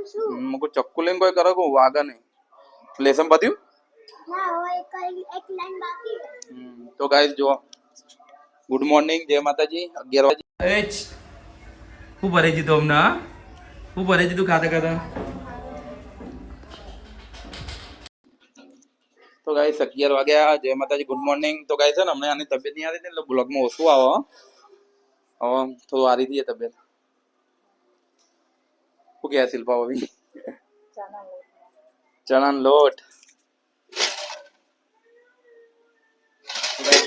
मुको चक्कू लेन कोई करो को वागा नहीं लेसन पतियो ના હોય એક લાઈન બાકી છે तो गाइस जो गुड मॉर्निंग जय माताजी 11 वागे एच હું ભરે જી તો હમણાં હું ભરે જી તું ખાતા ખાતા તો ગાઈસ 11 વાગ્યા જય માતાજી ગુડ મોર્નિંગ તો ગાઈસ છે ને હમણાં આની તબિયત નહીં આવી ને એટલે બ્લોગમાં ઓછું આવો હવે થોડું આ રીતે તબિયત શું કહે શિલ્પા ભાભી ચણા લોટ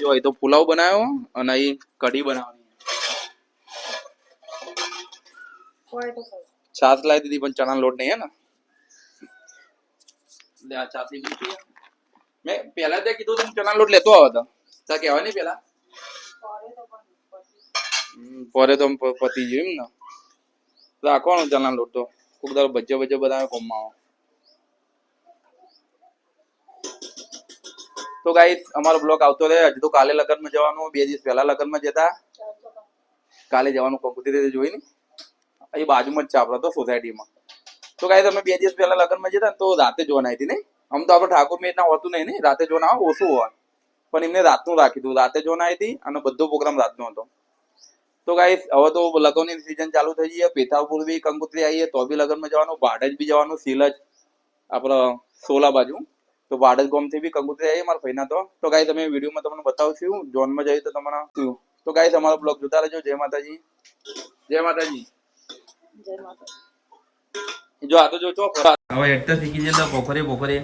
જો એ તો પુલાવ બનાવ્યો અને અહીં કઢી બનાવવાની છાશ લાવી દીધી પણ ચણા લોટ નહીં હે ને લે આ છાશી બીજી મેં પહેલા ત્યાં કીધું તમે ચણા લોટ લેતો આવ્યો હતો ત્યાં કહેવાય નહીં પેલા પરે તો પતી ગયું એમ ને રાખવાનો ચણા લોટ તો કોક દાડો ભજ્યા બનાવે કોમમાં તો ગાઈસ અમારો બ્લોગ આવતો રહે હજુ તો કાલે લગ્નમાં જવાનું 2 દિવસ પહેલા લગ્નમાં જતા કાલે જવાનું કંકુતી રીતે જોઈ ને અહીં બાજુમાં જ છે આપડે તો સોસાયટીમાં તો ગાઈસ અમે 2 દિવસ પહેલા લગ્નમાં જતા ને તો રાતે જોવાના હતી ને આમ તો આપણે ઠાકોર મેચ ના હોતું નહીં ને રાતે જોવાના ઓછું હોય પણ એમને રાતનું રાખી દીધું રાતે જોવાના હતી અને બધો પ્રોગ્રામ રાતનો હતો તો ગાઈસ હવે તો લગ્નની સીઝન ચાલુ થઈ ગઈ પેથાપુર બી કંકુત્રી આવીએ તો બી લગ્નમાં જવાનું ભાડજ બી જવાનું સિલજ આપડે સોલા બાજુ તો ભાડજ ગામ થી બી કંકુત્રી આવી મારા ભાઈના તો ગાઈસ તમે વિડીયોમાં તમને બતાવશું જોનમાં જઈએ તો તમને તો ગાઈસ અમારો બ્લોગ જોતા રહેજો જય માતાજી જય માતાજી જય માતાજી જો આ તો જો હવે હેડતા શીખી જતા પોખરે